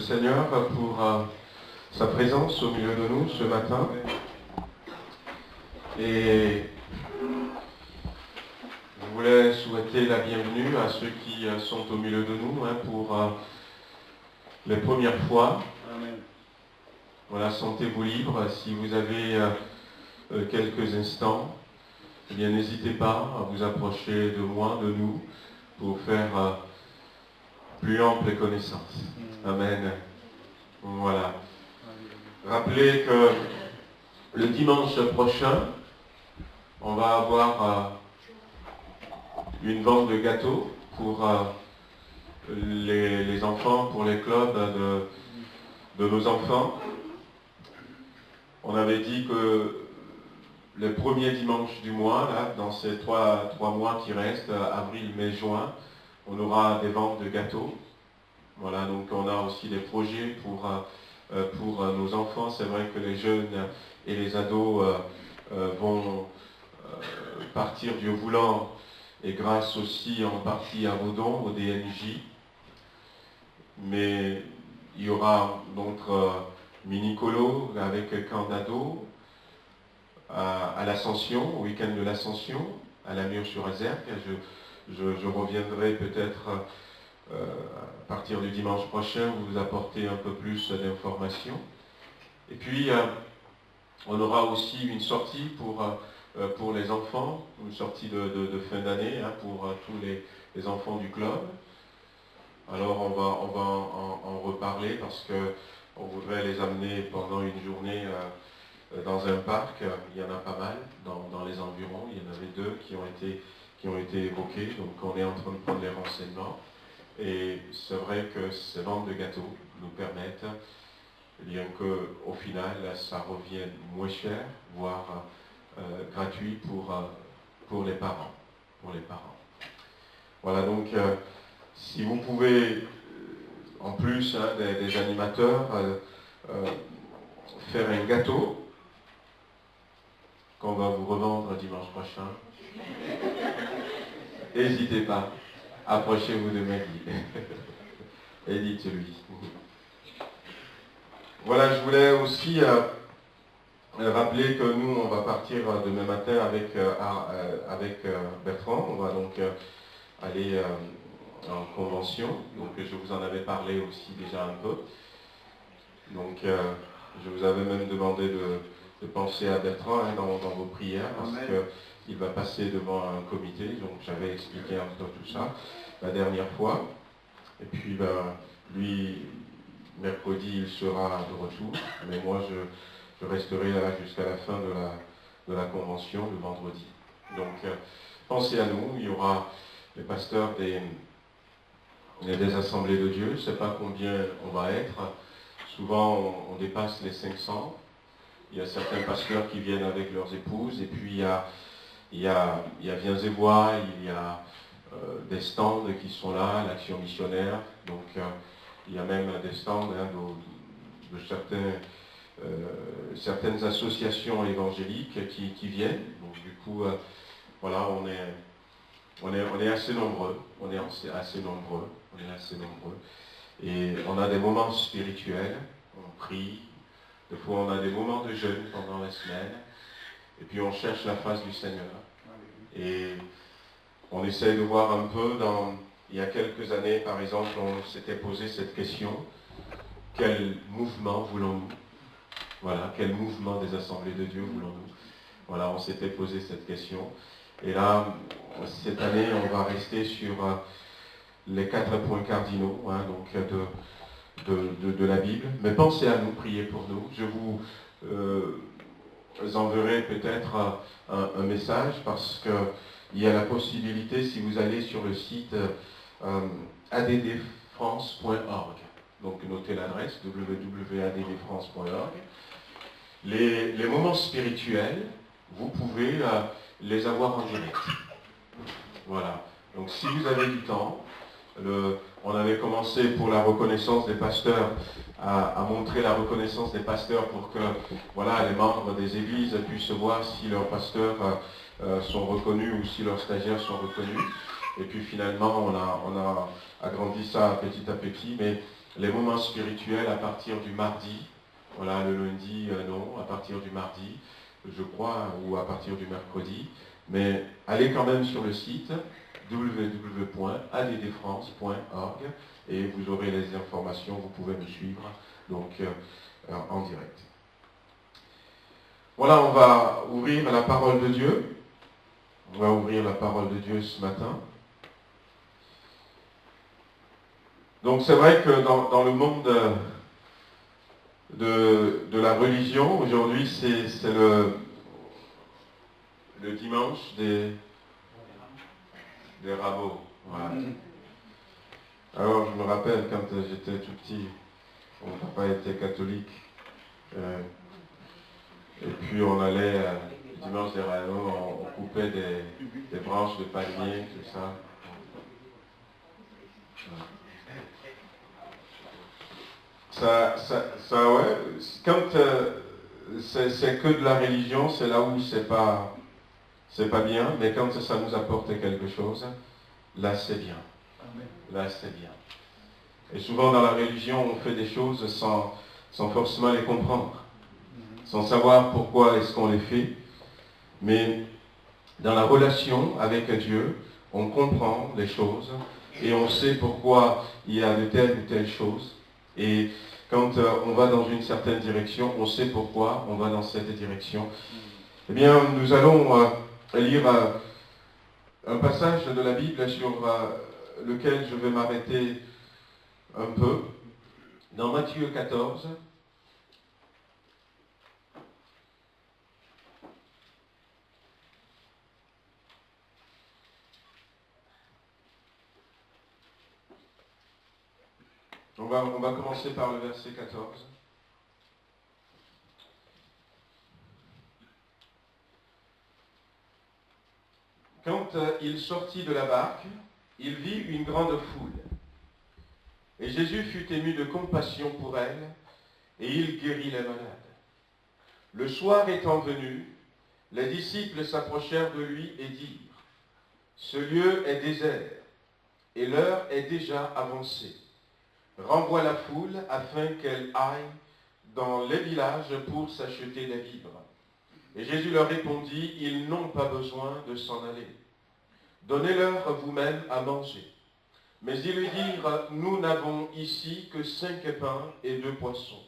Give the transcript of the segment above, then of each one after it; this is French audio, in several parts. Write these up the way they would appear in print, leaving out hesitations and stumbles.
Seigneur pour sa présence au milieu de nous ce matin. Et je voulais souhaiter la bienvenue à ceux qui sont au milieu de nous pour les premières fois. Amen. Voilà, sentez-vous libre. Si vous avez quelques instants, eh bien n'hésitez pas à vous approcher de moi, de nous, pour faire plus ample connaissance. Amen. Voilà. Rappelez que le dimanche prochain, on va avoir une vente de gâteaux pour les enfants, pour les clubs de nos enfants. On avait dit que le premier dimanche du mois, là, dans ces trois mois qui restent, avril, mai, juin, on aura des ventes de gâteaux. Voilà, donc on a aussi des projets pour nos enfants. C'est vrai que les jeunes et les ados vont partir Dieu voulant, et grâce aussi en partie à vos dons, au DNJ. Mais il y aura notre mini-colo avec camp d'ados à l'Ascension, au week-end de l'Ascension, à la Mûre-sur-Azerque. Je reviendrai peut-être à partir du dimanche prochain vous apporter un peu plus d'informations. Et puis on aura aussi une sortie pour les enfants, une sortie de fin d'année pour tous les enfants du club. Alors on va en reparler parce qu'on voudrait les amener pendant une journée dans un parc. Il y en a pas mal dans les environs. Il y en avait 2 qui ont été évoqués. Donc on est en train de prendre les renseignements. Et c'est vrai que ces ventes de gâteaux nous permettent bien qu'au final ça revienne moins cher, voire gratuit pour les parents. Voilà, donc si vous pouvez, en plus des animateurs, faire un gâteau qu'on va vous revendre dimanche prochain, n'hésitez pas, approchez-vous de Maggie et dites-lui. Voilà, je voulais aussi rappeler que nous, on va partir demain matin avec Bertrand. On va donc aller en convention. Donc je vous en avais parlé aussi déjà un peu. Donc je vous avais même demandé de penser à Bertrand dans vos prières parce qu'il va passer devant un comité. Donc j'avais expliqué un peu tout ça la dernière fois. Et puis lui, mercredi, il sera de retour. Mais moi, je resterai là jusqu'à la fin de la convention, le vendredi. Donc, pensez à nous. Il y aura les pasteurs des assemblées de Dieu. Je ne sais pas combien on va être. Souvent, on dépasse les 500. Il y a certains pasteurs qui viennent avec leurs épouses. Et puis, il y a Viens et Vois. Il y a des stands qui sont là, l'action missionnaire. Donc, il y a même des stands de certaines associations évangéliques qui viennent. Donc du coup, voilà, on est assez nombreux. Et on a des moments spirituels, on prie. Des fois, on a des moments de jeûne pendant la semaine. Et puis, on cherche la face du Seigneur. Et on essaye de voir un peu il y a quelques années, par exemple, on s'était posé cette question. Quel mouvement voulons-nous? Voilà, quel mouvement des assemblées de Dieu voulons-nous? Voilà, on s'était posé cette question. Et là, cette année, on va rester sur les 4 points cardinaux donc de la Bible. Mais pensez à nous, priez pour nous. Je vous enverrai peut-être un message parce qu'il y a la possibilité, si vous allez sur le site addfrance.org, donc notez l'adresse www.addfrance.org. Les moments spirituels, vous pouvez les avoir en direct. Voilà. Donc si vous avez du temps, on avait commencé pour la reconnaissance des pasteurs à montrer la reconnaissance des pasteurs pour que les membres des églises puissent voir si leurs pasteurs sont reconnus ou si leurs stagiaires sont reconnus. Et puis finalement, on a agrandi ça petit à petit, mais les moments spirituels à partir du mardi. Voilà, le lundi, non, à partir du mardi, je crois, ou à partir du mercredi. Mais allez quand même sur le site www.addfrance.org et vous aurez les informations, vous pouvez me suivre donc en direct. Voilà, on va ouvrir la parole de Dieu. On va ouvrir la parole de Dieu ce matin. Donc c'est vrai que dans le monde de la religion, aujourd'hui c'est le dimanche des rameaux. Voilà. Alors je me rappelle quand j'étais tout petit, mon papa était catholique. Et puis on allait, dimanche des rameaux, on coupait des branches de palmier, tout ça. Ça ouais, quand c'est que de la religion, c'est là où c'est pas bien, mais quand ça nous apporte quelque chose, là c'est bien. Là c'est bien. Et souvent dans la religion, on fait des choses sans forcément les comprendre, sans savoir pourquoi est-ce qu'on les fait, mais dans la relation avec Dieu, on comprend les choses et on sait pourquoi il y a de telles ou telles choses. Et quand on va dans une certaine direction, on sait pourquoi on va dans cette direction. Eh bien, nous allons lire un passage de la Bible sur lequel je vais m'arrêter un peu. Dans Matthieu 14, on va commencer par le verset 14. Quand il sortit de la barque, il vit une grande foule. Et Jésus fut ému de compassion pour elle, et il guérit les malades. Le soir étant venu, les disciples s'approchèrent de lui et dirent, « Ce lieu est désert, et l'heure est déjà avancée. Renvoie la foule afin qu'elle aille dans les villages pour s'acheter des vivres. » Et Jésus leur répondit, « Ils n'ont pas besoin de s'en aller. Donnez-leur vous-même à manger. » Mais ils lui dirent, « Nous n'avons ici que 5 pains et 2 poissons. »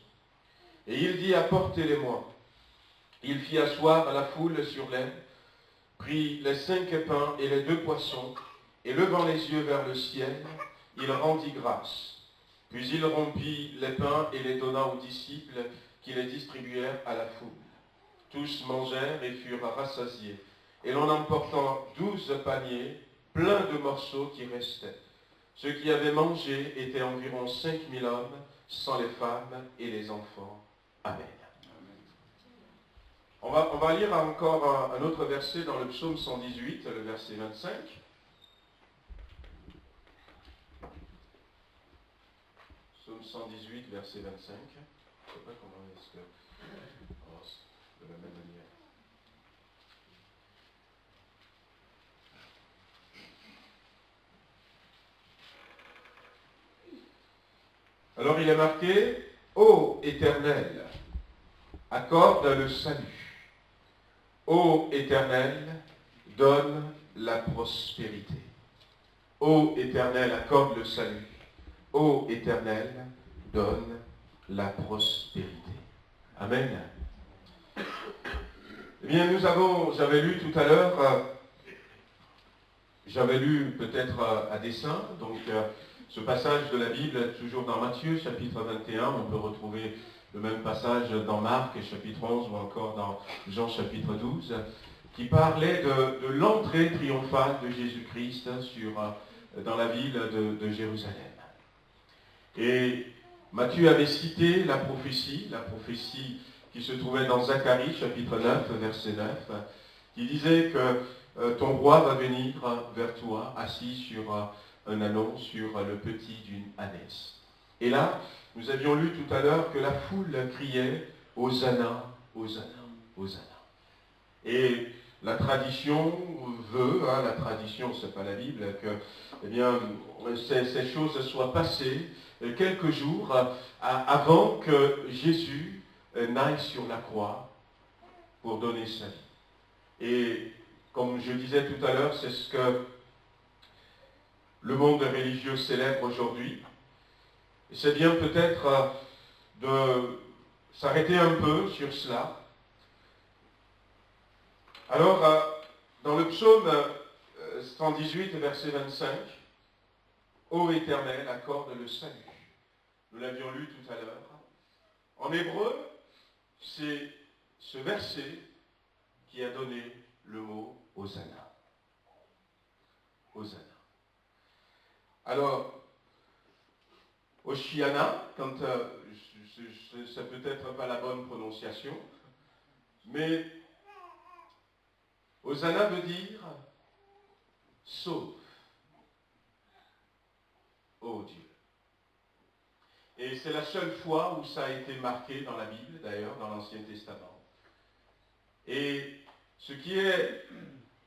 Et il dit, « Apportez-les-moi. » Il fit asseoir la foule sur l'herbe, prit les 5 pains et les 2 poissons, et levant les yeux vers le ciel, il rendit grâce. Puis il rompit les pains et les donna aux disciples, qui les distribuèrent à la foule. Tous mangèrent et furent rassasiés, et l'on emportant 12 paniers, pleins de morceaux qui restaient. Ceux qui avaient mangé étaient environ 5000 hommes, sans les femmes et les enfants. Amen. On va lire encore un autre verset dans le psaume 118, le verset 25. Psaume 118, verset 25. Je ne sais pas comment est-ce que... Oh, de la même manière. Alors il est marqué, « Ô Éternel, accorde le salut. Ô Éternel, donne la prospérité. » Ô Éternel, accorde le salut. Ô Éternel, donne la prospérité. Amen. Eh bien, j'avais lu tout à l'heure, j'avais lu peut-être à dessein, donc ce passage de la Bible, toujours dans Matthieu, chapitre 21, on peut retrouver le même passage dans Marc, chapitre 11, ou encore dans Jean, chapitre 12, qui parlait de l'entrée triomphale de Jésus-Christ dans la ville de Jérusalem. Et Matthieu avait cité la prophétie qui se trouvait dans Zacharie, chapitre 9, verset 9, qui disait que ton roi va venir vers toi, assis sur un ânon, sur le petit d'une ânesse. Et là, nous avions lu tout à l'heure que la foule criait « Hosanna, Hosanna, Hosanna ». Et la tradition veut, hein, la tradition, c'est pas la Bible, que eh bien, ces choses soient passées quelques jours avant que Jésus n'aille sur la croix pour donner sa vie. Et comme je disais tout à l'heure, c'est ce que le monde religieux célèbre aujourd'hui. Et c'est bien peut-être de s'arrêter un peu sur cela. Alors, dans le psaume 118, verset 25, « Ô Éternel, accorde le salut ». Nous l'avions lu tout à l'heure. En hébreu, c'est ce verset qui a donné le mot Hosanna. Hosanna. Alors, Hoshiana, quand c'est peut-être pas la bonne prononciation, mais Hosanna veut dire sauve, ô Dieu. Et c'est la seule fois où ça a été marqué dans la Bible, d'ailleurs, dans l'Ancien Testament. Et ce qui est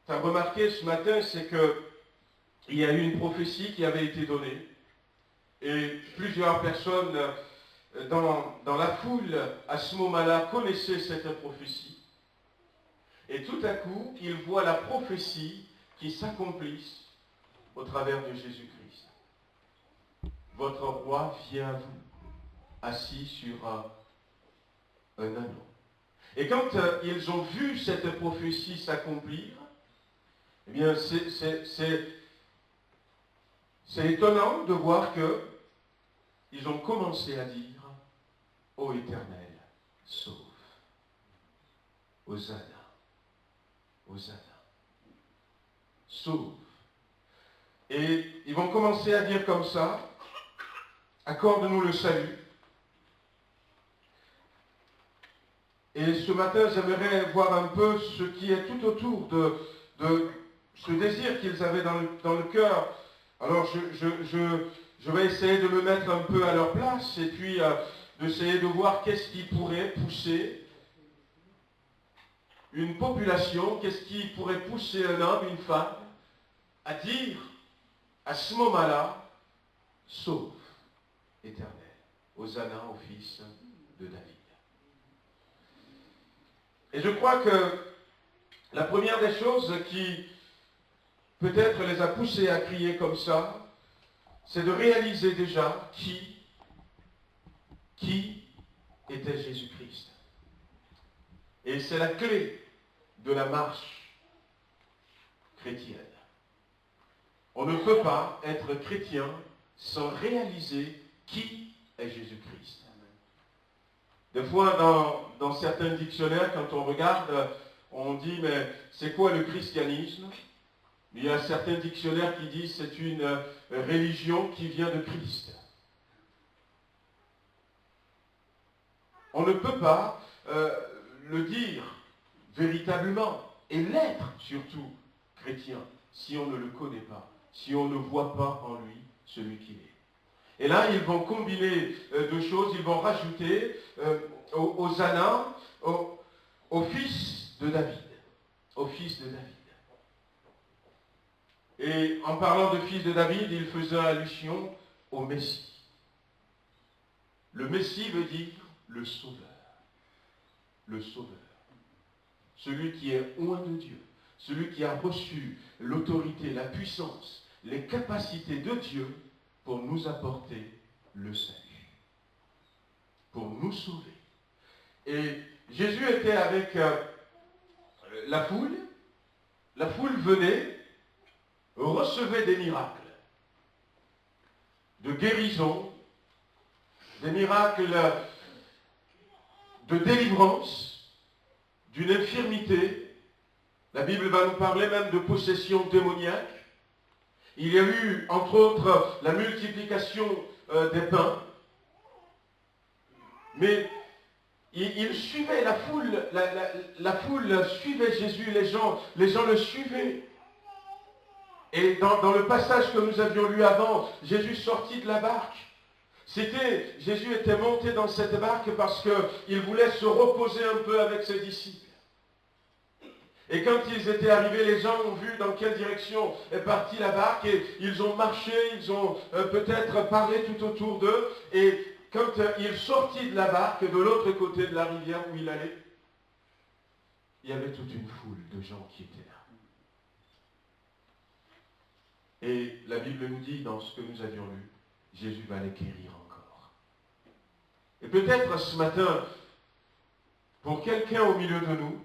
à remarquer ce matin, c'est qu'il y a eu une prophétie qui avait été donnée. Et plusieurs personnes dans la foule, à ce moment-là, connaissaient cette prophétie. Et tout à coup, ils voient la prophétie qui s'accomplisse au travers de Jésus-Christ. Votre roi vient à vous, assis sur un anneau. Et quand ils ont vu cette prophétie s'accomplir, eh bien, c'est étonnant de voir qu'ils ont commencé à dire « Ô Éternel, sauve. Hosanna. Hosanna. Sauve. » Et ils vont commencer à dire comme ça « Accorde-nous le salut. » Et ce matin, j'aimerais voir un peu ce qui est tout autour de ce désir qu'ils avaient dans le cœur. Alors, je vais essayer de me mettre un peu à leur place et puis d'essayer de voir qu'est-ce qui pourrait pousser une population, qu'est-ce qui pourrait pousser un homme, une femme, à dire à ce moment-là, sauve, Éternel, Hosanna au Fils de David. Et je crois que la première des choses qui peut-être les a poussés à crier comme ça, c'est de réaliser déjà qui était Jésus-Christ. Et c'est la clé de la marche chrétienne. On ne peut pas être chrétien sans réaliser qui est Jésus-Christ. Des fois, dans certains dictionnaires, quand on regarde, on dit, mais c'est quoi le christianisme? Il y a certains dictionnaires qui disent que c'est une religion qui vient de Christ. On ne peut pas le dire véritablement et l'être surtout chrétien si on ne le connaît pas, si on ne voit pas en lui celui qu'il est. Et là, ils vont combiner deux choses, ils vont rajouter Hosanna au fils de David. Au fils de David. Et en parlant de fils de David, il faisait allusion au Messie. Le Messie veut dire le Sauveur. Le Sauveur. Celui qui est oint de Dieu. Celui qui a reçu l'autorité, la puissance, les capacités de Dieu pour nous apporter le salut. Pour nous sauver. Et Jésus était avec la foule. La foule venait, recevait des miracles. De guérison, des miracles de délivrance, d'une infirmité. La Bible va nous parler même de possession démoniaque. Il y a eu, entre autres, la multiplication des pains. Mais il suivait la foule, la foule suivait Jésus, les gens le suivaient. Et dans le passage que nous avions lu avant, Jésus sortit de la barque. Jésus était monté dans cette barque parce qu'il voulait se reposer un peu avec ses disciples. Et quand ils étaient arrivés, les gens ont vu dans quelle direction est partie la barque et ils ont marché, ils ont peut-être parlé tout autour d'eux. Et quand il sortit de la barque, de l'autre côté de la rivière où il allait, il y avait toute une foule de gens qui étaient là. Et la Bible nous dit, dans ce que nous avions lu, Jésus va les guérir encore. Et peut-être ce matin, pour quelqu'un au milieu de nous,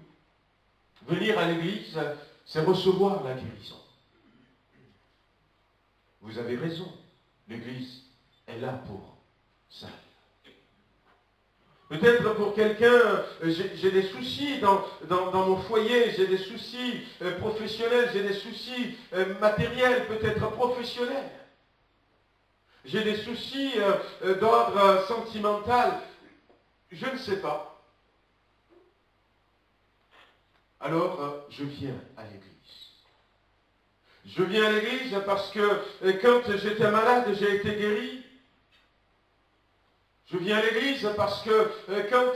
venir à l'église, c'est recevoir la guérison. Vous avez raison, l'église est là pour ça. Peut-être pour quelqu'un, j'ai des soucis dans mon foyer, j'ai des soucis professionnels, j'ai des soucis matériels, peut-être professionnels. J'ai des soucis d'ordre sentimental. Je ne sais pas. Alors, je viens à l'église. Je viens à l'église parce que quand j'étais malade, j'ai été guéri. Je viens à l'église parce que quand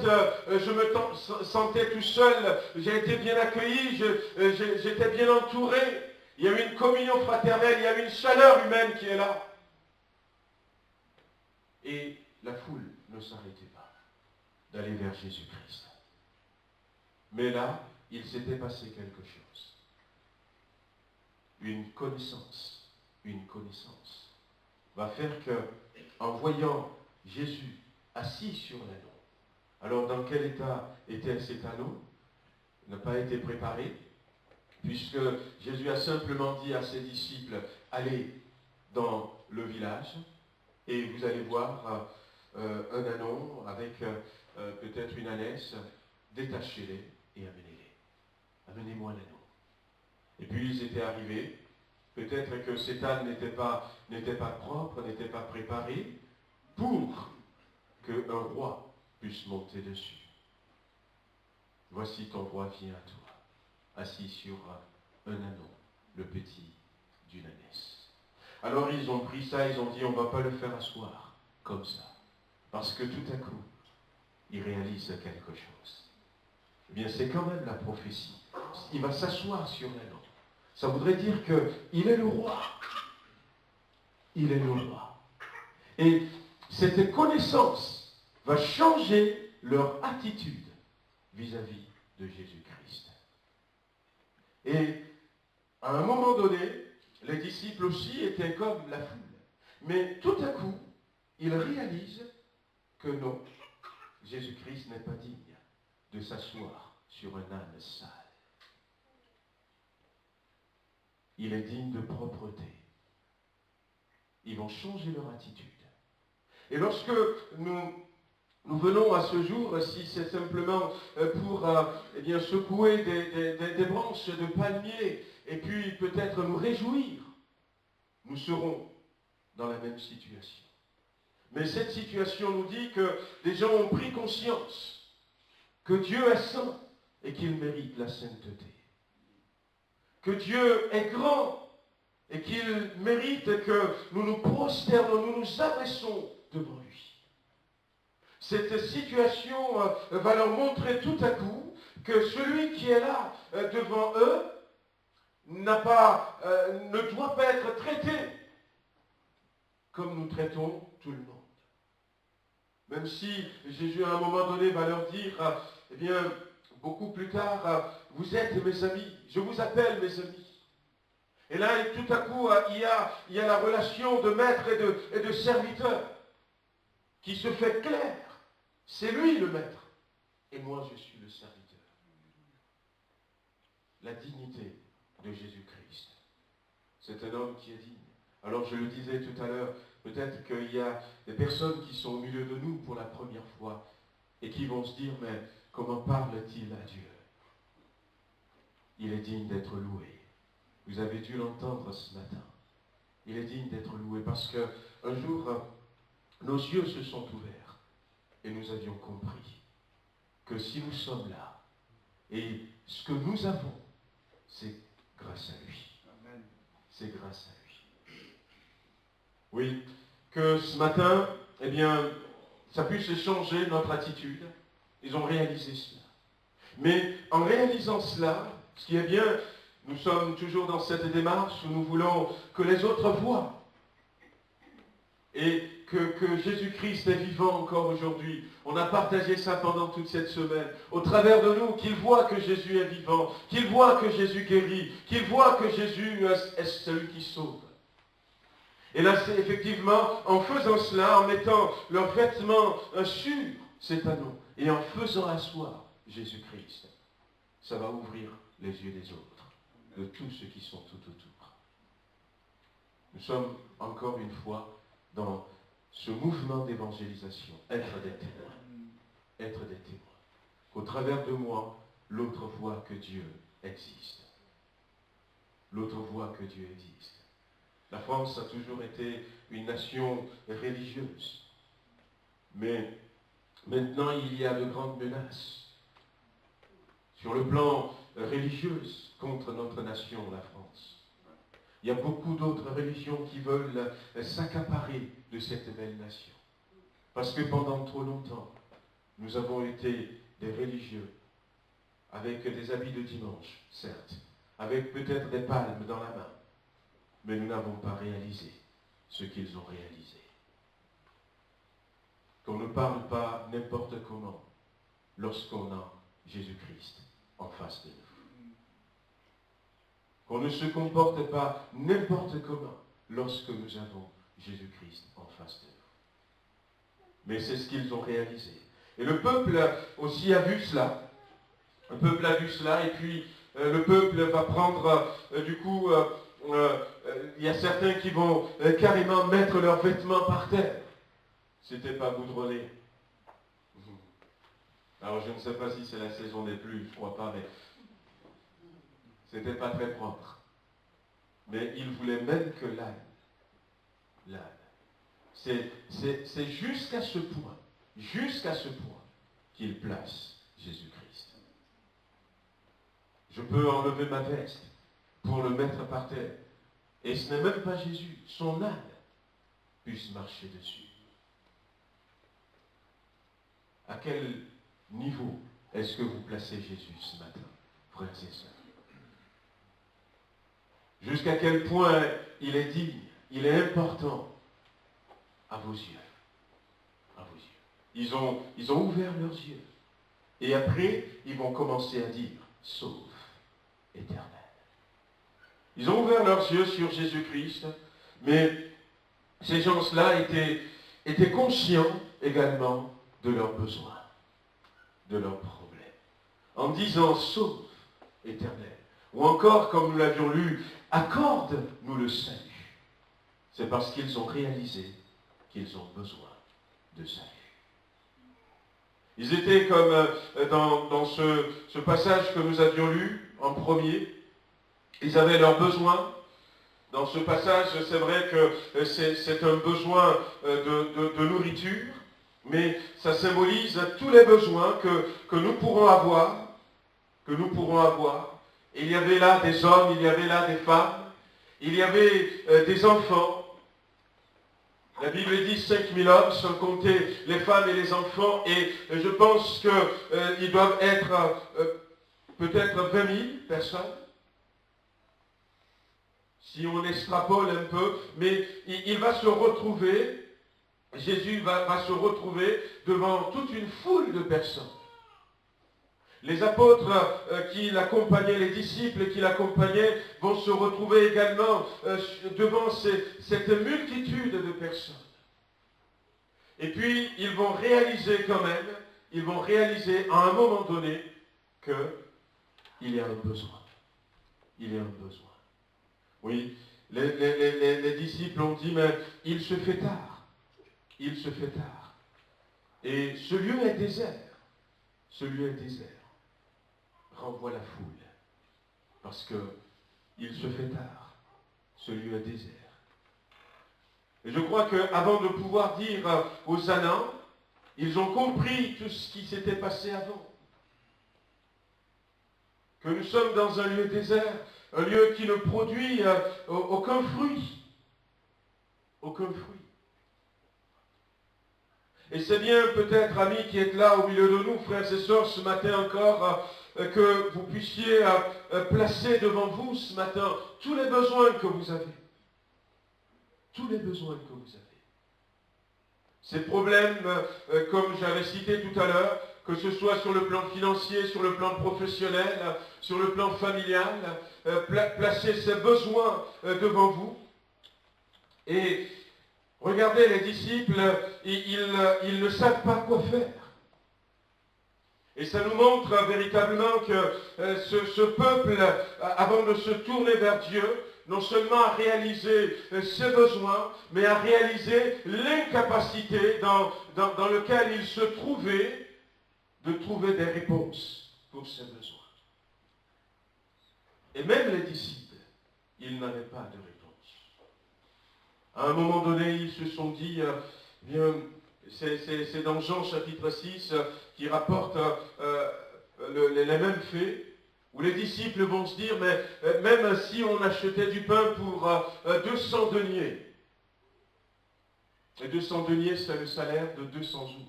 je me sentais tout seul, j'ai été bien accueilli, j'étais bien entouré. Il y a eu une communion fraternelle, il y a eu une chaleur humaine qui est là. Et la foule ne s'arrêtait pas d'aller vers Jésus-Christ. Mais là, il s'était passé quelque chose. Une connaissance va faire que, en voyant Jésus assis sur l'anneau. Alors dans quel état était cet anneau? Il n'a pas été préparé, puisque Jésus a simplement dit à ses disciples, allez dans le village et vous allez voir un anneau avec peut-être une ânesse, détachez-les et amenez-les. Amenez-moi l'anneau. Et puis ils étaient arrivés. Peut-être que cet âne n'était pas propre, n'était pas préparé pour qu'un roi puisse monter dessus. Voici ton roi vient à toi, assis sur un anneau, le petit d'une ânesse. Alors ils ont pris ça, ils ont dit on ne va pas le faire asseoir comme ça. Parce que tout à coup, il réalise quelque chose. Eh bien c'est quand même la prophétie. Il va s'asseoir sur l'anneau. Ça voudrait dire qu'il est le roi. Il est le roi. Et cette connaissance va changer leur attitude vis-à-vis de Jésus-Christ. Et à un moment donné, les disciples aussi étaient comme la foule. Mais tout à coup, ils réalisent que non, Jésus-Christ n'est pas digne de s'asseoir sur un âne sale. Il est digne de propreté. Ils vont changer leur attitude. Et lorsque nous venons à ce jour, si c'est simplement pour secouer des branches de palmier et puis peut-être nous réjouir, nous serons dans la même situation. Mais cette situation nous dit que les gens ont pris conscience que Dieu est saint et qu'il mérite la sainteté. Que Dieu est grand et qu'il mérite que nous nous prosternons, nous nous abaissons devant lui. Cette situation va leur montrer tout à coup que celui qui est là devant eux ne doit pas être traité comme nous traitons tout le monde. Même si Jésus à un moment donné va leur dire, eh bien, beaucoup plus tard, vous êtes mes amis, je vous appelle mes amis. Et là, tout à coup, il y a la relation de maître et de serviteur qui se fait claire. C'est lui le maître, et moi je suis le serviteur. La dignité de Jésus-Christ. C'est un homme qui est digne. Alors je le disais tout à l'heure, peut-être qu'il y a des personnes qui sont au milieu de nous pour la première fois et qui vont se dire, mais comment parle-t-il à Dieu? Il est digne d'être loué. Vous avez dû l'entendre ce matin. Il est digne d'être loué parce qu'un jour, nos yeux se sont ouverts et nous avions compris que si nous sommes là, et ce que nous avons, c'est grâce à lui. Amen. C'est grâce à lui. Oui, que ce matin, eh bien, ça puisse changer notre attitude. Ils ont réalisé cela. Mais en réalisant cela, Ce qui est bien, nous sommes toujours dans cette démarche où nous voulons que les autres voient. Et que Jésus-Christ est vivant encore aujourd'hui. On a partagé ça pendant toute cette semaine. Au travers de nous, qu'ils voient que Jésus est vivant, qu'ils voient que Jésus guérit, qu'ils voient que Jésus est celui qui sauve. Et là, c'est effectivement, en faisant cela, en mettant leurs vêtements sur cet anneau, et en faisant asseoir Jésus-Christ, ça va ouvrir les yeux des autres, de tous ceux qui sont tout autour. Nous sommes encore une fois dans ce mouvement d'évangélisation, être des témoins. Être des témoins. Qu'au travers de moi, l'autre voit que Dieu existe. L'autre voit que Dieu existe. La France a toujours été une nation religieuse. Mais maintenant, il y a de grandes menaces sur le plan religieux contre notre nation, la France. Il y a beaucoup d'autres religions qui veulent s'accaparer de cette belle nation. Parce que pendant trop longtemps, nous avons été des religieux, avec des habits de dimanche, certes, avec peut-être des palmes dans la main, mais nous n'avons pas réalisé ce qu'ils ont réalisé. Qu'on ne parle pas n'importe comment lorsqu'on a Jésus-Christ en face de nous. Qu'on ne se comporte pas n'importe comment lorsque nous avons Jésus-Christ en face de nous. Mais c'est ce qu'ils ont réalisé. Et le peuple aussi a vu cela. Le peuple a vu cela, et puis le peuple va prendre, il y a certains qui vont carrément mettre leurs vêtements par terre. C'était pas goudronné. Alors je ne sais pas si c'est la saison des pluies, je ne crois pas, mais c'était pas très propre. Mais il voulait même que l'âne. C'est jusqu'à ce point qu'il place Jésus-Christ. Je peux enlever ma veste pour le mettre par terre. Et ce n'est même pas Jésus, son âne puisse marcher dessus. À quel niveau est-ce que vous placez Jésus ce matin, frères et sœurs? Jusqu'à quel point il est digne, il est important à vos yeux. À vos yeux. Ils ont ouvert leurs yeux. Et après, ils vont commencer à dire, sauve, éternel. Ils ont ouvert leurs yeux sur Jésus-Christ, mais ces gens-là étaient conscients également de leurs besoins, de leurs problèmes. En disant, sauve, éternel. Ou encore, comme nous l'avions lu, accorde-nous le salut. C'est parce qu'ils ont réalisé qu'ils ont besoin de salut. Ils étaient comme dans ce passage que nous avions lu en premier. Ils avaient leurs besoins. Dans ce passage, c'est vrai que c'est un besoin de nourriture, mais ça symbolise tous les besoins que nous pourrons avoir. Il y avait là des hommes, il y avait là des femmes, il y avait des enfants. La Bible dit 5000 hommes, sans compter les femmes et les enfants, et je pense qu'ils doivent être peut-être 20 000 personnes, si on extrapole un peu, mais il va se retrouver, Jésus va se retrouver devant toute une foule de personnes. Les apôtres qui l'accompagnaient, les disciples qui l'accompagnaient, vont se retrouver également devant cette multitude de personnes. Et puis, ils vont réaliser quand même, à un moment donné, qu'il y a un besoin. Il y a un besoin. Oui, les disciples ont dit, mais il se fait tard. Il se fait tard. Et ce lieu est désert. Ce lieu est désert. Renvoie la foule, parce qu'il se fait tard, ce lieu est désert. Et je crois qu'avant de pouvoir dire aux ânes, ils ont compris tout ce qui s'était passé avant. Que nous sommes dans un lieu désert, un lieu qui ne produit aucun fruit. Aucun fruit. Et c'est bien peut-être, amis qui êtes là au milieu de nous, frères et sœurs, ce matin encore, que vous puissiez placer devant vous ce matin tous les besoins que vous avez. Tous les besoins que vous avez. Ces problèmes, comme j'avais cité tout à l'heure, que ce soit sur le plan financier, sur le plan professionnel, sur le plan familial, placez ces besoins devant vous. Et regardez, les disciples, ils ne savent pas quoi faire. Et ça nous montre véritablement que ce peuple, avant de se tourner vers Dieu, non seulement a réalisé ses besoins, mais a réalisé l'incapacité dans lequel il se trouvait de trouver des réponses pour ses besoins. Et même les disciples, ils n'avaient pas de réponse. À un moment donné, ils se sont dit, bien, c'est dans Jean chapitre 6 qui rapporte les mêmes faits, où les disciples vont se dire, mais même si on achetait du pain pour 200 deniers, et 200 deniers, c'est le salaire de 200 jours.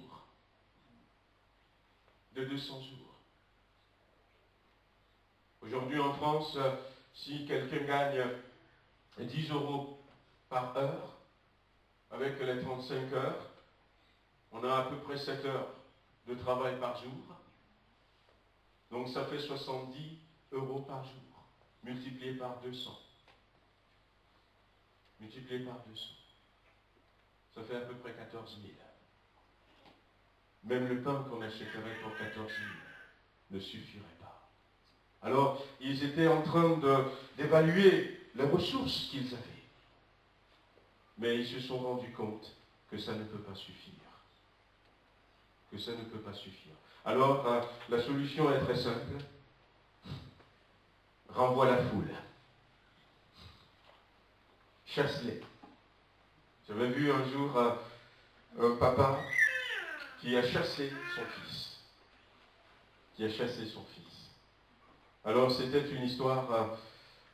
De 200 jours. Aujourd'hui en France, si quelqu'un gagne 10 euros par heure, avec les 35 heures, on a à peu près 7 heures de travail par jour. Donc ça fait 70 euros par jour, multiplié par 200. Multiplié par 200. Ça fait à peu près 14 000. Même le pain qu'on achèterait pour 14 000 ne suffirait pas. Alors, ils étaient en train d'évaluer les ressources qu'ils avaient. Mais ils se sont rendus compte que ça ne peut pas suffire. Que ça ne peut pas suffire. Alors, la solution est très simple. Renvoie la foule. Chasse-les. J'avais vu un jour un papa qui a chassé son fils. Qui a chassé son fils. Alors, c'était une histoire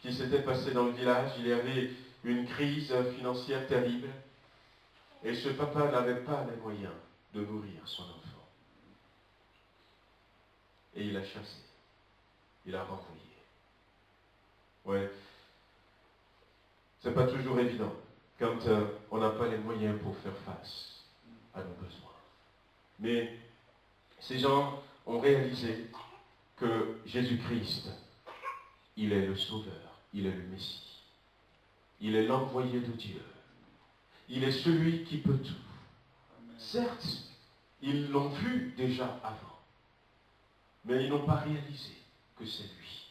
qui s'était passée dans le village. Il y avait une crise financière terrible. Et ce papa n'avait pas les moyens de nourrir son enfant. Et il a chassé. Il a renvoyé. Ouais. C'est pas toujours évident quand on n'a pas les moyens pour faire face à nos besoins. Mais ces gens ont réalisé que Jésus-Christ, il est le Sauveur, il est le Messie. Il est l'envoyé de Dieu. Il est celui qui peut tout. Certes, ils l'ont vu déjà avant, mais ils n'ont pas réalisé que c'est lui.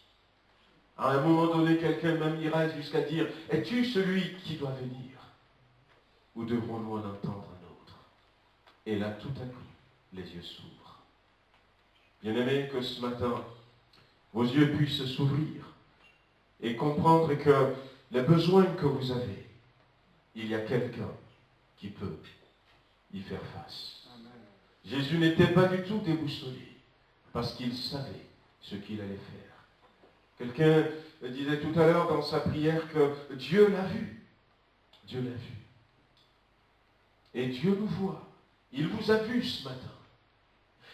À un moment donné, quelqu'un même ira jusqu'à dire, es-tu celui qui doit venir? Ou devrons-nous en entendre un autre? Et là, tout à coup, les yeux s'ouvrent. Bien-aimés, que ce matin, vos yeux puissent s'ouvrir et comprendre que les besoins que vous avez, il y a quelqu'un qui peut y faire face. Amen. Jésus n'était pas du tout déboussolé parce qu'il savait ce qu'il allait faire. Quelqu'un disait tout à l'heure dans sa prière que Dieu l'a vu. Dieu l'a vu. Et Dieu nous voit. Il vous a vu ce matin.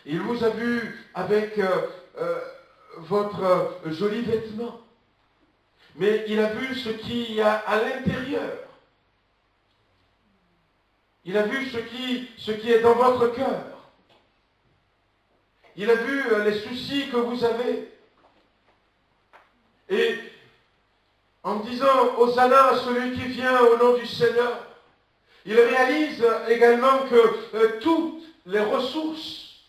Il vous a vu avec votre joli vêtement. Mais il a vu ce qu'il y a à l'intérieur. Il a vu ce qui est dans votre cœur. Il a vu les soucis que vous avez. Et en disant Hosanna à celui qui vient au nom du Seigneur, il réalise également que toutes les ressources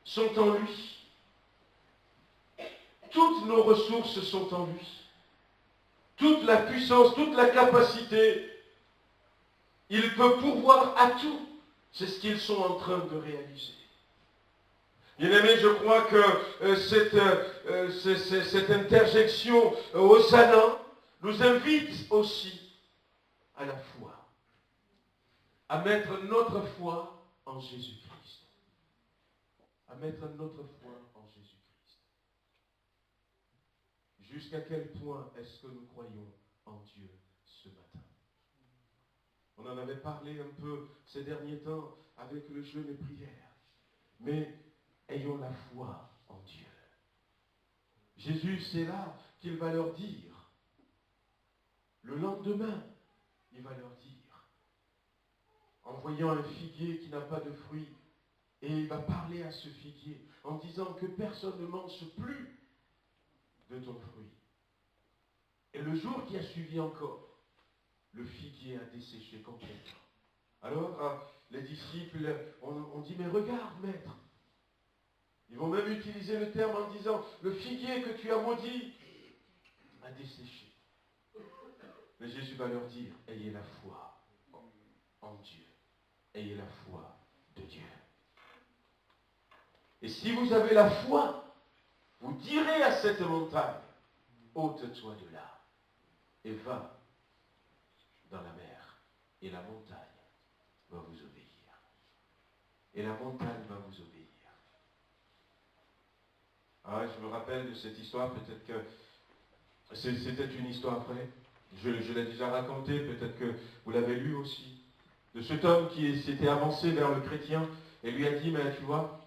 sont en lui. Toutes nos ressources sont en lui. Toute la puissance, toute la capacité, il peut pourvoir à tout. C'est ce qu'ils sont en train de réaliser. Bien-aimés, je crois que cette interjection Hosanna nous invite aussi à la foi, à mettre notre foi en Jésus-Christ. À mettre notre foi en Jésus-Christ. Jusqu'à quel point est-ce que nous croyons en Dieu ce matin? On en avait parlé un peu ces derniers temps avec le jeûne et prière. Mais ayons la foi en Dieu. Jésus, c'est là qu'il va leur dire. Le lendemain, il va leur dire, en voyant un figuier qui n'a pas de fruits, et il va parler à ce figuier en disant que personne ne mange plus de ton fruit. Et le jour qui a suivi encore, le figuier a desséché complètement. Alors, les disciples ont dit, mais regarde, maître. Ils vont même utiliser le terme en disant, le figuier que tu as maudit a desséché. Mais Jésus va leur dire, ayez la foi en Dieu. Ayez la foi de Dieu. Et si vous avez la foi, vous direz à cette montagne, ôte-toi de là et va dans la mer. Et la montagne va vous obéir. Et la montagne va vous obéir. Ah, je me rappelle de cette histoire, peut-être que c'était une histoire vraie. Je l'ai déjà racontée, peut-être que vous l'avez lu aussi. De cet homme qui s'était avancé vers le chrétien et lui a dit, mais tu vois,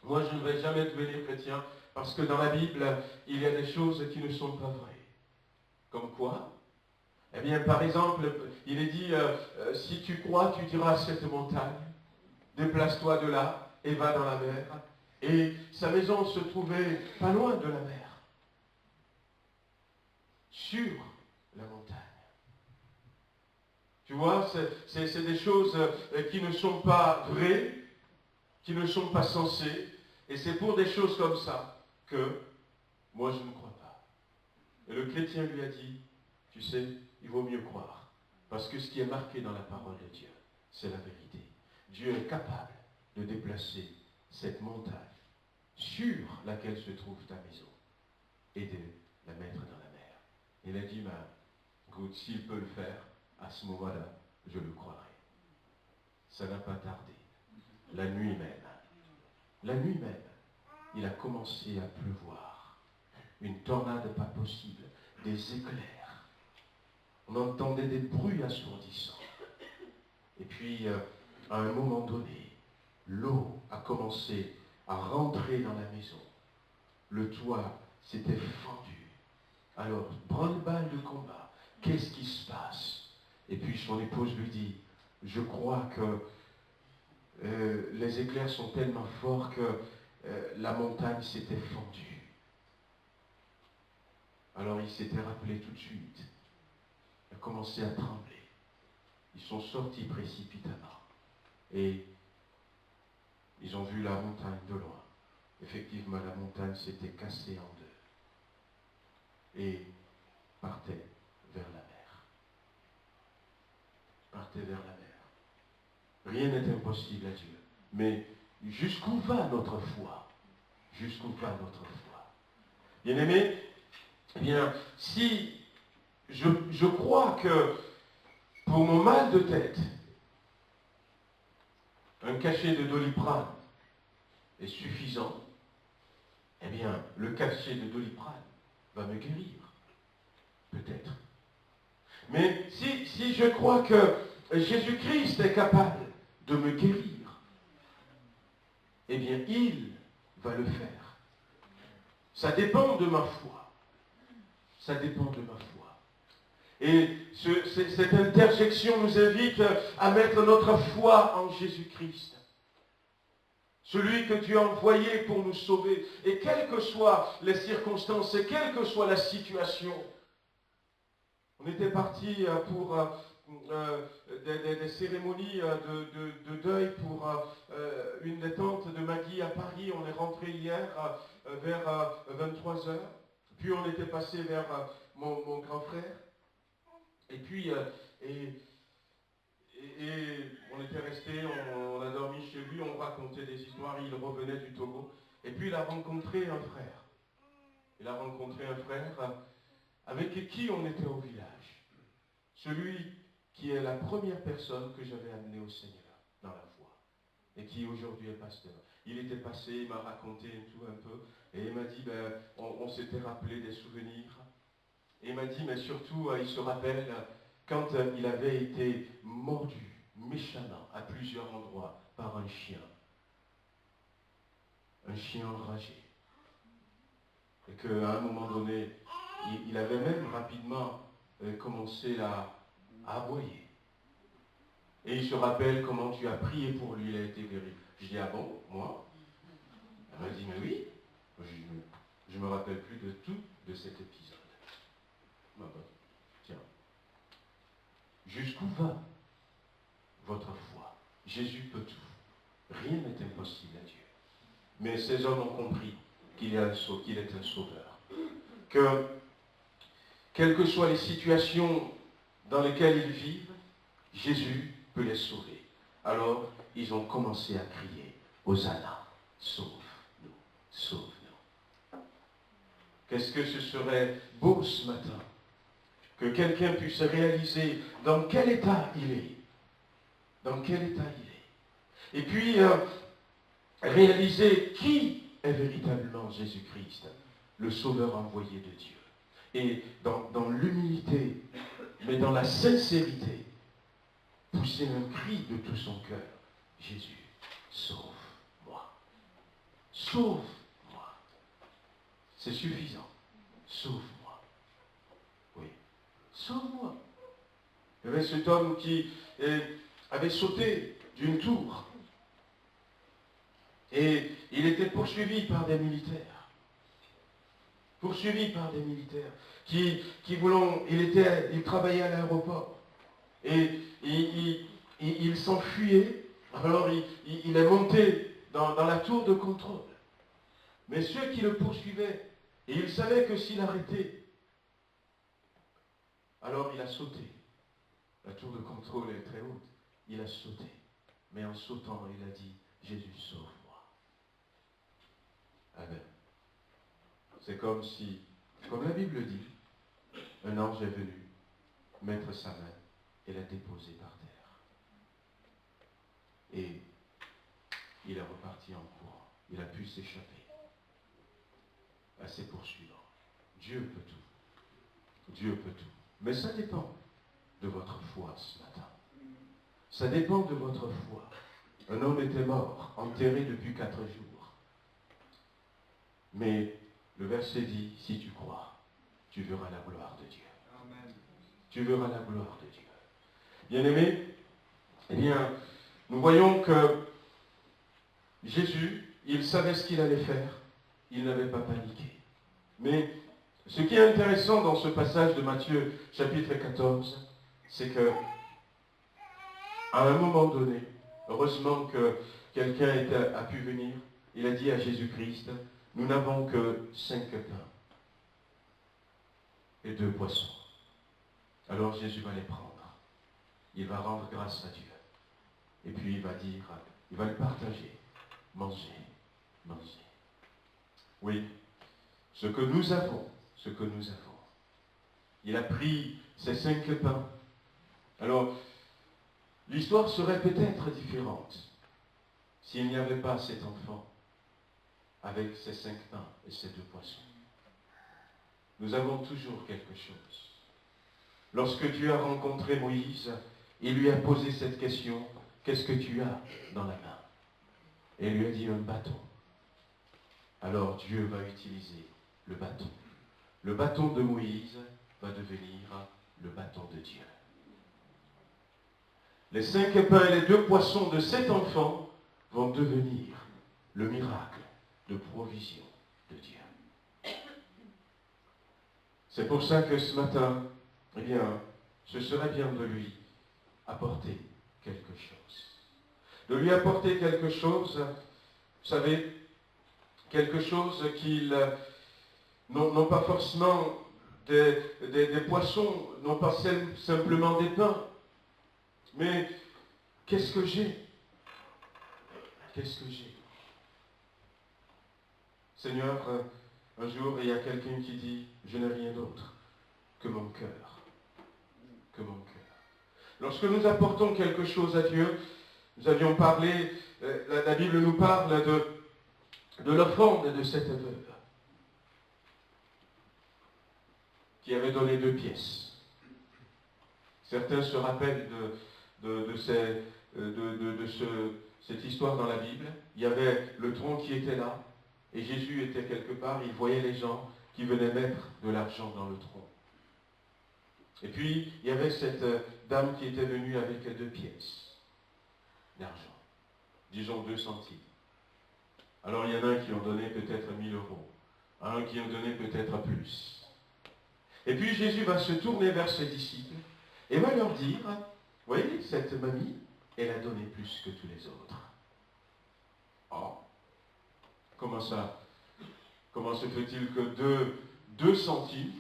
moi je ne vais jamais devenir chrétien parce que dans la Bible, il y a des choses qui ne sont pas vraies. Comme quoi? Eh bien, par exemple, il est dit, si tu crois, tu diras à cette montagne, déplace-toi de là et va dans la mer. Et sa maison se trouvait pas loin de la mer, sur la montagne. Tu vois, c'est des choses qui ne sont pas vraies, qui ne sont pas sensées, et c'est pour des choses comme ça que moi je ne crois pas. Et le chrétien lui a dit, tu sais, il vaut mieux croire, parce que ce qui est marqué dans la parole de Dieu, c'est la vérité. Dieu est capable de déplacer cette montagne sur laquelle se trouve ta maison et de la mettre dans la mer. Il a dit, écoute, s'il peut le faire, à ce moment-là, je le croirai. Ça n'a pas tardé. La nuit même, il a commencé à pleuvoir. Une tornade pas possible, des éclairs. On entendait des bruits assourdissants. Et puis, à un moment donné, l'eau a commencé à rentrer dans la maison. Le toit s'était fendu. Alors, branle-balle de combat. Qu'est-ce qui se passe? Et puis son épouse lui dit, je crois que les éclairs sont tellement forts que la montagne s'était fendue. Alors il s'était rappelé tout de suite. Il a commencé à trembler. Ils sont sortis précipitamment. Et ils ont vu la montagne de loin. Effectivement, la montagne s'était cassée en deux. Et partait vers la mer. Partait vers la mer. Rien n'est impossible à Dieu. Mais jusqu'où va notre foi? Jusqu'où va notre foi? Bien-aimé, eh bien, si je crois que pour mon mal de tête, un cachet de Doliprane est suffisant, eh bien, le cachet de Doliprane va me guérir. Peut-être. Mais si je crois que Jésus-Christ est capable de me guérir, eh bien, il va le faire. Ça dépend de ma foi. Ça dépend de ma foi. Et cette interjection nous invite à mettre notre foi en Jésus-Christ. Celui que Dieu a envoyé pour nous sauver. Et quelles que soient les circonstances, et quelle que soit la situation, on était parti pour des cérémonies de deuil pour une des tantes de Maggie à Paris. On est rentré hier vers 23h. Puis on était passé vers mon grand frère. Et puis, on était resté, on a dormi chez lui, on racontait des histoires, il revenait du Togo. Et puis il a rencontré un frère. Il a rencontré un frère avec qui on était au village. Celui qui est la première personne que j'avais amenée au Seigneur dans la foi. Et qui aujourd'hui est pasteur. Il était passé, il m'a raconté tout un peu. Et il m'a dit, on s'était rappelé des souvenirs. Et il m'a dit, mais surtout, il se rappelle quand il avait été mordu méchamment à plusieurs endroits par un chien. Un chien enragé. Et qu'à un moment donné, il avait même rapidement commencé à aboyer. Et il se rappelle comment tu as prié pour lui, il a été guéri. Je dis, ah bon, moi? Elle m'a dit, mais oui. Je ne me rappelle plus de tout de cet épisode. Ah ben, tiens. Jusqu'où va votre foi? Jésus peut tout. Rien n'est impossible à Dieu. Mais ces hommes ont compris qu'il est un sauveur. Que, quelles que soient les situations dans lesquelles ils vivent, Jésus peut les sauver. Alors, ils ont commencé à crier, Hosanna, sauve-nous, sauve-nous. Qu'est-ce que ce serait beau ce matin, que quelqu'un puisse réaliser dans quel état il est. Dans quel état il est. Et puis, réaliser qui est véritablement Jésus-Christ, le Sauveur envoyé de Dieu. Et dans l'humilité, mais dans la sincérité, pousser un cri de tout son cœur. Jésus, sauve-moi. Sauve-moi. C'est suffisant. Sauve-moi. Oui. Sauve-moi. Il y avait cet homme qui avait sauté d'une tour. Et il était poursuivi par des militaires. Poursuivi par des militaires il travaillait à l'aéroport. Et il s'enfuyait. Alors il est monté dans la tour de contrôle. Mais ceux qui le poursuivaient, et il savait que s'il arrêtait, alors il a sauté. La tour de contrôle est très haute. Il a sauté. Mais en sautant, il a dit, Jésus, sauve-moi. Amen. C'est comme la Bible dit, un ange est venu mettre sa main et l'a déposé par terre. Et il est reparti en courant. Il a pu s'échapper à ses poursuivants. Dieu peut tout. Dieu peut tout. Mais ça dépend de votre foi ce matin. Ça dépend de votre foi. Un homme était mort, enterré depuis 4 jours. Mais le verset dit, si tu crois, tu verras la gloire de Dieu. Amen. Tu verras la gloire de Dieu. Bien-aimés, eh bien, nous voyons que Jésus, il savait ce qu'il allait faire. Il n'avait pas paniqué. Mais ce qui est intéressant dans ce passage de Matthieu, chapitre 14, c'est que, à un moment donné, heureusement que quelqu'un a pu venir, il a dit à Jésus-Christ, nous n'avons que 5 pains et 2 poissons. Alors Jésus va les prendre. Il va rendre grâce à Dieu. Et puis il va les partager. Mangez, mangez. Oui, ce que nous avons. Il a pris ces 5 pains. Alors, l'histoire serait peut-être différente s'il n'y avait pas cet enfant avec ces 5 pains et ces 2 poissons. Nous avons toujours quelque chose. Lorsque Dieu a rencontré Moïse, il lui a posé cette question, qu'est-ce que tu as dans la main? Et il lui a dit un bâton. Alors Dieu va utiliser le bâton. Le bâton de Moïse va devenir le bâton de Dieu. Les 5 pains et les 2 poissons de cet enfant vont devenir le miracle de provision de Dieu. C'est pour ça que ce matin, eh bien, ce serait bien de lui apporter quelque chose. De lui apporter quelque chose, vous savez, quelque chose qu'ils n'ont pas forcément des poissons, non pas simplement des pains. Mais qu'est-ce que j'ai? Qu'est-ce que j'ai? Seigneur, un jour, il y a quelqu'un qui dit, je n'ai rien d'autre que mon cœur. Que mon cœur. Lorsque nous apportons quelque chose à Dieu, nous avions parlé, la Bible nous parle de l'offrande de cette veuve qui avait donné 2 pièces. Certains se rappellent de cette histoire dans la Bible. Il y avait le tronc qui était là, Et Jésus était quelque part, il voyait les gens qui venaient mettre de l'argent dans le tronc. Et puis, il y avait cette dame qui était venue avec 2 pièces d'argent, disons 2 centimes. Alors, il y en a qui ont donné peut-être 1 000 euros, un qui ont donné peut-être plus. Et puis, Jésus va se tourner vers ses disciples et va leur dire, vous voyez, cette mamie, elle a donné plus que tous les autres. Oh, comment ça? Comment se fait-il que 2 centimes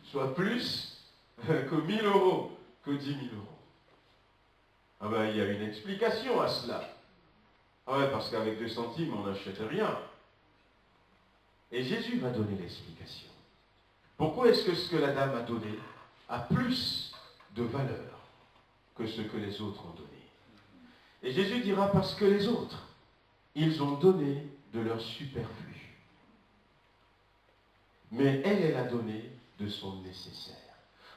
soient plus que 1 000 euros, que 10 000 euros? Ah ben, il y a une explication à cela. Ah ouais, parce qu'avec 2 centimes, on n'achète rien. Et Jésus va donner l'explication. Pourquoi est-ce que ce que la dame a donné a plus de valeur que ce que les autres ont donné? Et Jésus dira parce que les autres, ils ont donné de leur superflu. Mais elle a donné de son nécessaire.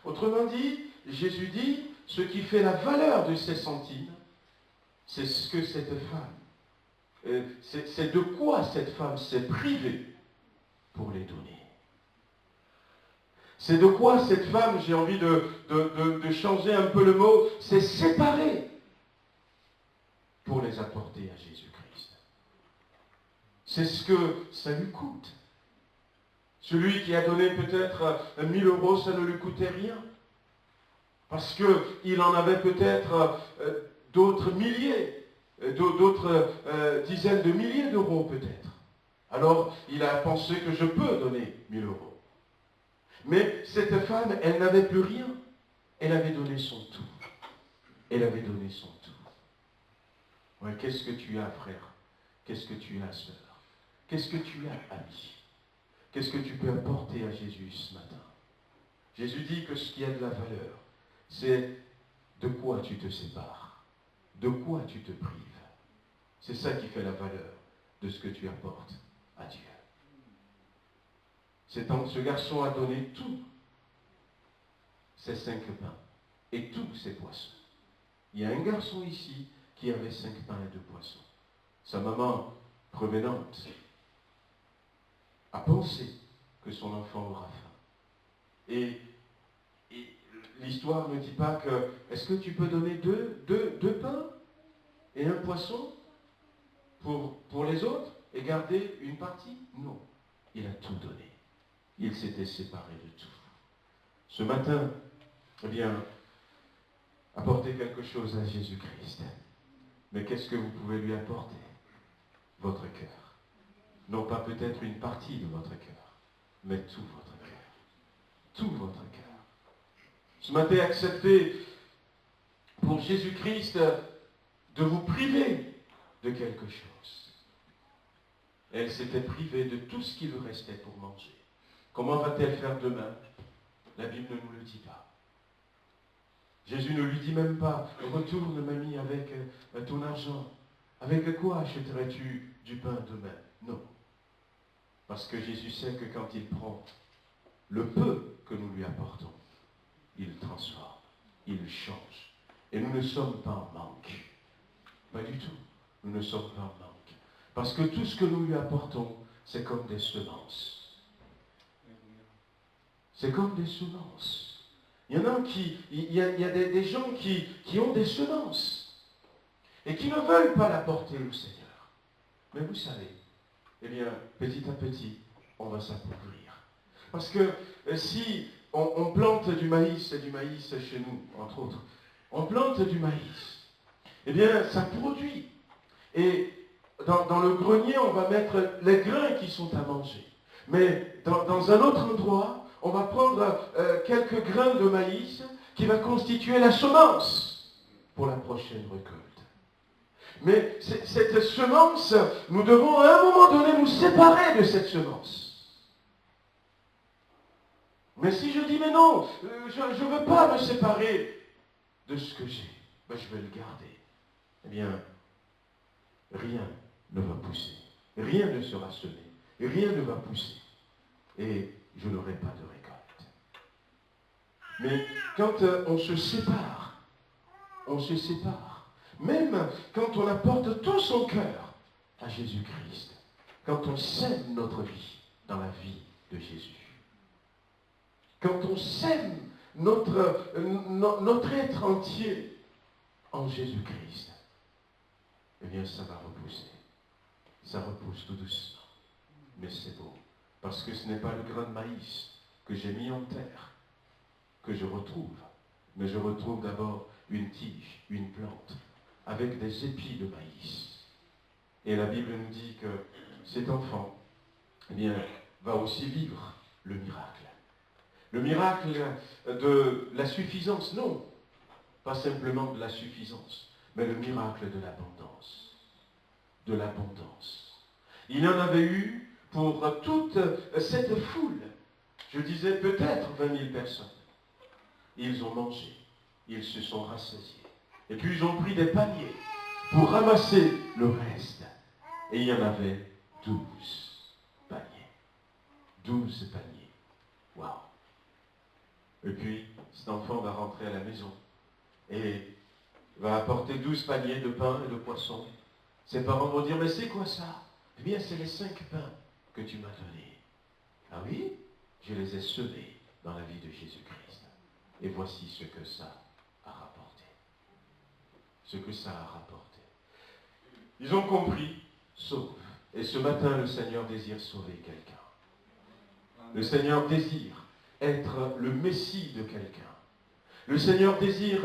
Autrement dit, Jésus dit, ce qui fait la valeur de ces centimes, c'est ce que cette femme, c'est de quoi cette femme s'est privée pour les donner. C'est de quoi cette femme, j'ai envie de changer un peu le mot, s'est séparée pour les apporter à Jésus-Christ. C'est ce que ça lui coûte. Celui qui a donné peut-être 1 000 euros, ça ne lui coûtait rien. Parce qu'il en avait peut-être d'autres milliers, d'autres dizaines de milliers d'euros peut-être. Alors, il a pensé que je peux donner 1 000 euros. Mais cette femme, elle n'avait plus rien. Elle avait donné son tout. Elle avait donné son tout. Ouais, qu'est-ce que tu as, frère? Qu'est-ce que tu as, sœur? Qu'est-ce que tu as, ami? Qu'est-ce que tu peux apporter à Jésus ce matin? Jésus dit que ce qui a de la valeur, c'est de quoi tu te sépares, de quoi tu te prives. C'est ça qui fait la valeur de ce que tu apportes à Dieu. Ce garçon a donné tout, ses 5 pains et tous ses poissons. Il y a un garçon ici qui avait 5 pains et 2 poissons. Sa maman, prévenante, a pensé que son enfant aura faim. Et l'histoire ne dit pas que, est-ce que tu peux donner deux pains et 1 poisson pour les autres et garder une partie? Non, il a tout donné. Il s'était séparé de tout. Ce matin, eh bien, apportez quelque chose à Jésus-Christ. Mais qu'est-ce que vous pouvez lui apporter? Votre cœur. Non pas peut-être une partie de votre cœur, mais tout votre cœur. Tout votre cœur. Ce matin, acceptez pour Jésus-Christ de vous priver de quelque chose. Elle s'était privée de tout ce qui lui restait pour manger. Comment va-t-elle faire demain? La Bible ne nous le dit pas. Jésus ne lui dit même pas, retourne mamie avec ton argent. Avec quoi achèterais-tu du pain demain? Non. Parce que Jésus sait que quand il prend le peu que nous lui apportons, il transforme, il change. Et nous ne sommes pas en manque. Pas du tout. Nous ne sommes pas en manque. Parce que tout ce que nous lui apportons, c'est comme des semences. C'est comme des semences. Il y en a il y a des gens qui ont des semences et qui ne veulent pas l'apporter au Seigneur. Mais vous savez, eh bien, petit à petit, on va s'appauvrir. Parce que si on plante du maïs chez nous, entre autres, on plante du maïs, eh bien, ça produit. Et dans le grenier, on va mettre les grains qui sont à manger. Mais dans un autre endroit, on va prendre quelques grains de maïs qui va constituer la semence pour la prochaine récolte. Mais cette semence, nous devons à un moment donné nous séparer de cette semence. Mais si je dis, mais non, je ne veux pas me séparer de ce que j'ai, ben je vais le garder. Eh bien, rien ne va pousser. Rien ne sera semé. Rien ne va pousser. Et je n'aurai pas de récolte. Mais quand on se sépare, même quand on apporte tout son cœur à Jésus-Christ, quand on sème notre vie dans la vie de Jésus. Quand on sème notre être entier en Jésus-Christ, eh bien ça va repousser. Ça repousse tout doucement. Mais c'est beau. Parce que ce n'est pas le grain de maïs que j'ai mis en terre que je retrouve. Mais je retrouve d'abord une tige, une plante, avec des épis de maïs. Et la Bible nous dit que cet enfant, eh bien, va aussi vivre le miracle. Le miracle de la suffisance, non. Pas simplement de la suffisance, mais le miracle de l'abondance. De l'abondance. Il y en avait eu pour toute cette foule. Je disais peut-être 20 000 personnes. Ils ont mangé, ils se sont rassasiés. Et puis ils ont pris des paniers pour ramasser le reste. Et il y en avait 12 paniers. 12 paniers. Waouh! Et puis cet enfant va rentrer à la maison et va apporter 12 paniers de pain et de poissons. Ses parents vont dire, mais c'est quoi ça? Eh bien, c'est les 5 pains que tu m'as donnés. Ah oui? Je les ai semés dans la vie de Jésus-Christ. Et voici ce que ça a rapporté. Ce que ça a rapporté. Ils ont compris, sauf. Et ce matin, le Seigneur désire sauver quelqu'un. Le Seigneur désire être le Messie de quelqu'un. Le Seigneur désire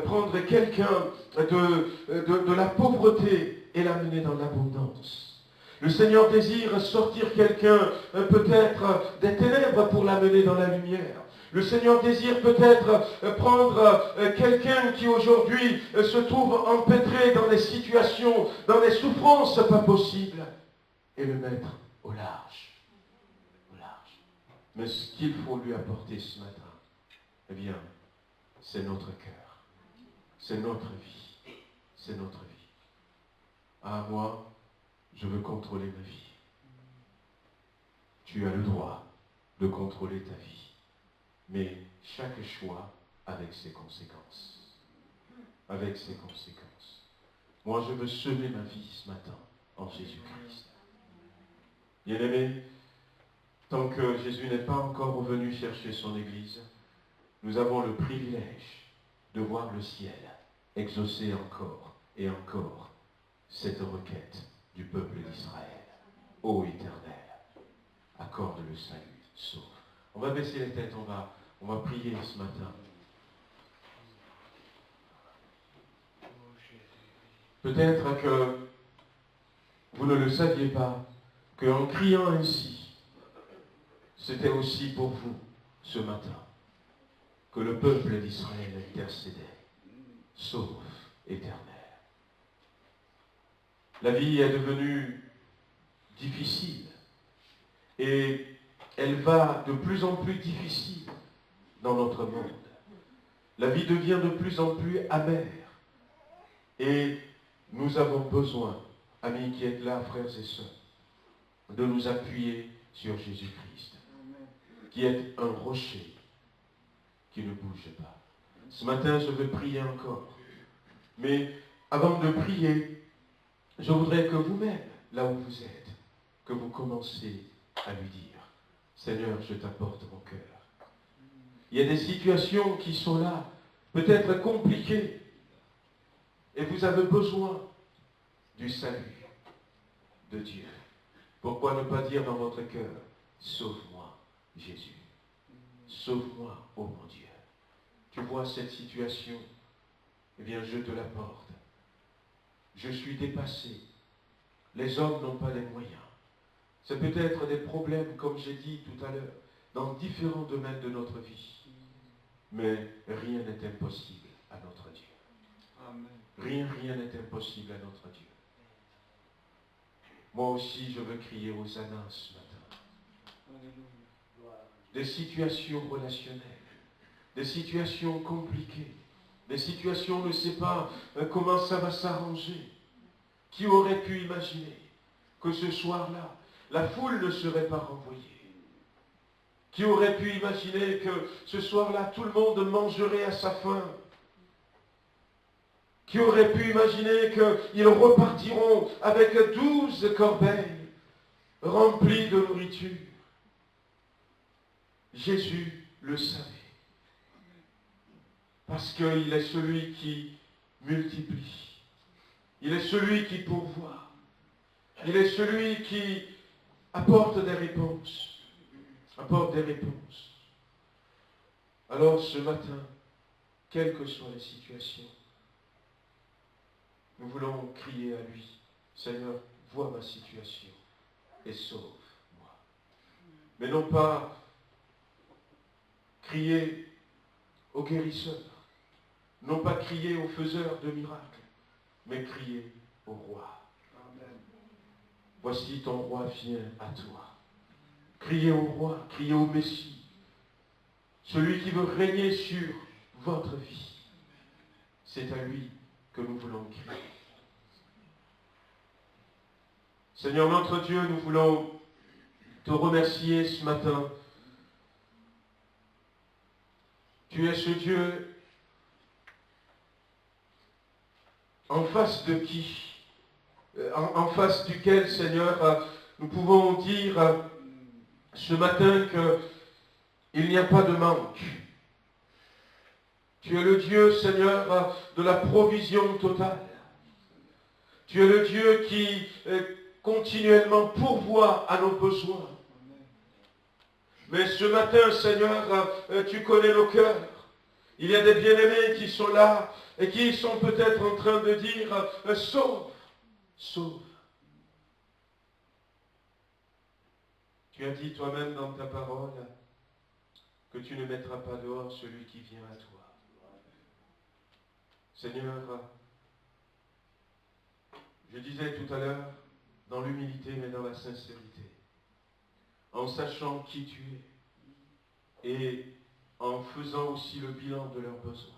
prendre quelqu'un de la pauvreté et l'amener dans l'abondance. Le Seigneur désire sortir quelqu'un peut-être des ténèbres pour l'amener dans la lumière. Le Seigneur désire peut-être prendre quelqu'un qui aujourd'hui se trouve empêtré dans des situations, dans des souffrances pas possibles, et le mettre au large. Au large. Mais ce qu'il faut lui apporter ce matin, eh bien, c'est notre cœur. C'est notre vie. C'est notre vie. Ah, moi, je veux contrôler ma vie. Tu as le droit de contrôler ta vie. Mais chaque choix avec ses conséquences. Avec ses conséquences. Moi, je veux semer ma vie ce matin en Jésus-Christ. Bien-aimés, tant que Jésus n'est pas encore revenu chercher son Église, nous avons le privilège de voir le ciel exaucer encore et encore cette requête du peuple d'Israël. Ô Éternel, accorde le salut, sauve. On va baisser les têtes, on va prier ce matin. Peut-être que vous ne le saviez pas, qu'en criant ainsi, c'était aussi pour vous ce matin que le peuple d'Israël intercédait. Sauve, Éternel. La vie est devenue difficile et elle va de plus en plus difficile dans notre monde. La vie devient de plus en plus amère et nous avons besoin, amis qui êtes là, frères et sœurs, de nous appuyer sur Jésus-Christ, qui est un rocher qui ne bouge pas. Ce matin, je veux prier encore. Mais avant de prier, je voudrais que vous-même, là où vous êtes, que vous commenciez à lui dire, Seigneur, je t'apporte mon cœur. Il y a des situations qui sont là, peut-être compliquées, et vous avez besoin du salut de Dieu. Pourquoi ne pas dire dans votre cœur, sauve-moi, Jésus. Sauve-moi, ô mon Dieu. Tu vois cette situation, eh bien, je te la porte. Je suis dépassé. Les hommes n'ont pas les moyens. C'est peut-être des problèmes, comme j'ai dit tout à l'heure, dans différents domaines de notre vie. Mais rien n'est impossible à notre Dieu. Amen. Rien n'est impossible à notre Dieu. Moi aussi, je veux crier aux ânes ce matin. Des situations relationnelles, des situations compliquées, des situations, on ne sait pas comment ça va s'arranger. Qui aurait pu imaginer que ce soir-là, la foule ne serait pas renvoyée? Qui aurait pu imaginer que ce soir-là, tout le monde mangerait à sa faim? Qui aurait pu imaginer qu'ils repartiront avec 12 corbeilles rempli de nourriture. Jésus le savait. Parce qu'il est celui qui multiplie. Il est celui qui pourvoit. Il est celui qui apporte des réponses. Apporte des réponses. Alors ce matin, quelles que soient les situations, nous voulons crier à lui, Seigneur, vois ma situation et sauve-moi. Mais non pas crier au guérisseur, non pas crier au faiseur de miracles, mais crier au roi. Amen. Voici ton roi vient à toi. Criez au roi, criez au Messie, celui qui veut régner sur votre vie. C'est à lui que nous voulons crier. Seigneur notre Dieu, nous voulons te remercier ce matin. Tu es ce Dieu en face de qui, en face duquel, Seigneur, nous pouvons dire ce matin qu'il n'y a pas de manque. Tu es le Dieu, Seigneur, de la provision totale. Tu es le Dieu qui continuellement pourvoit à nos besoins. Mais ce matin, Seigneur, tu connais nos cœurs. Il y a des bien-aimés qui sont là et qui sont peut-être en train de dire « Sauve, sauve ». Tu as dit toi-même dans ta parole que tu ne mettras pas dehors celui qui vient à toi. Seigneur, je disais tout à l'heure, dans l'humilité mais dans la sincérité, en sachant qui tu es et en faisant aussi le bilan de leurs besoins,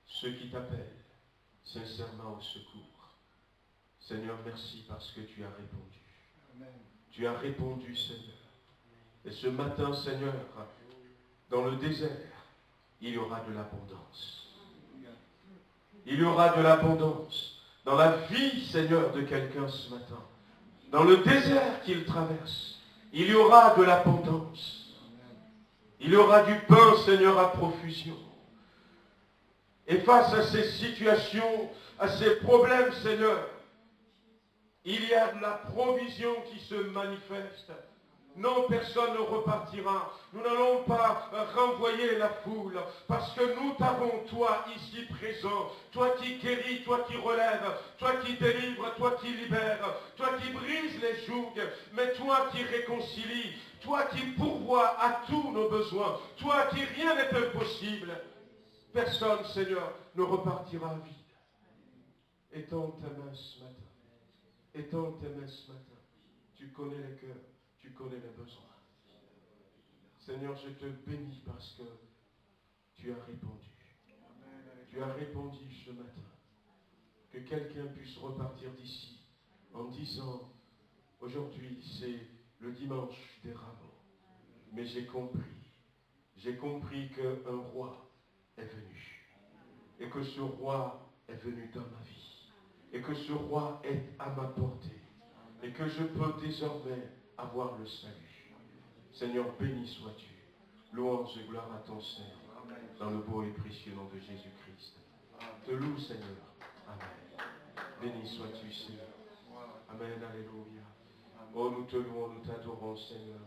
ceux qui t'appellent sincèrement au secours. Seigneur, merci parce que tu as répondu. Amen. Tu as répondu, Seigneur. Et ce matin, Seigneur, dans le désert, il y aura de l'abondance. Il y aura de l'abondance dans la vie, Seigneur, de quelqu'un ce matin. Dans le désert qu'il traverse, il y aura de l'abondance. Il y aura du pain, Seigneur, à profusion. Et face à ces situations, à ces problèmes, Seigneur, il y a de la provision qui se manifeste. Non, personne ne repartira. Nous n'allons pas renvoyer la foule parce que nous t'avons, toi, ici présent. Toi qui guéris, toi qui relèves, toi qui délivres, toi qui libères, toi qui brises les jougs, mais toi qui réconcilies, toi qui pourvois à tous nos besoins, toi qui rien n'est impossible. Personne, Seigneur, ne repartira vide. Étends ta main ce matin. Étends tes mains ce matin. Tu connais les cœurs. Tu connais les besoins. Seigneur, je te bénis parce que tu as répondu. Tu as répondu ce matin. Que quelqu'un puisse repartir d'ici en disant, aujourd'hui c'est le dimanche des rameaux. Mais j'ai compris qu'un roi est venu. Et que ce roi est venu dans ma vie. Et que ce roi est à ma portée. Et que je peux désormais avoir le salut. Seigneur, béni sois-tu. Louange et gloire à ton Seigneur. Dans le beau et précieux nom de Jésus-Christ. Te loue, Seigneur. Amen. Béni sois-tu, Seigneur. Amen. Alléluia. Oh, nous te louons, nous t'adorons, Seigneur.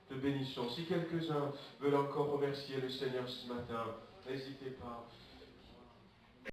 Te bénissons. Si quelques-uns veulent encore remercier le Seigneur ce matin, n'hésitez pas.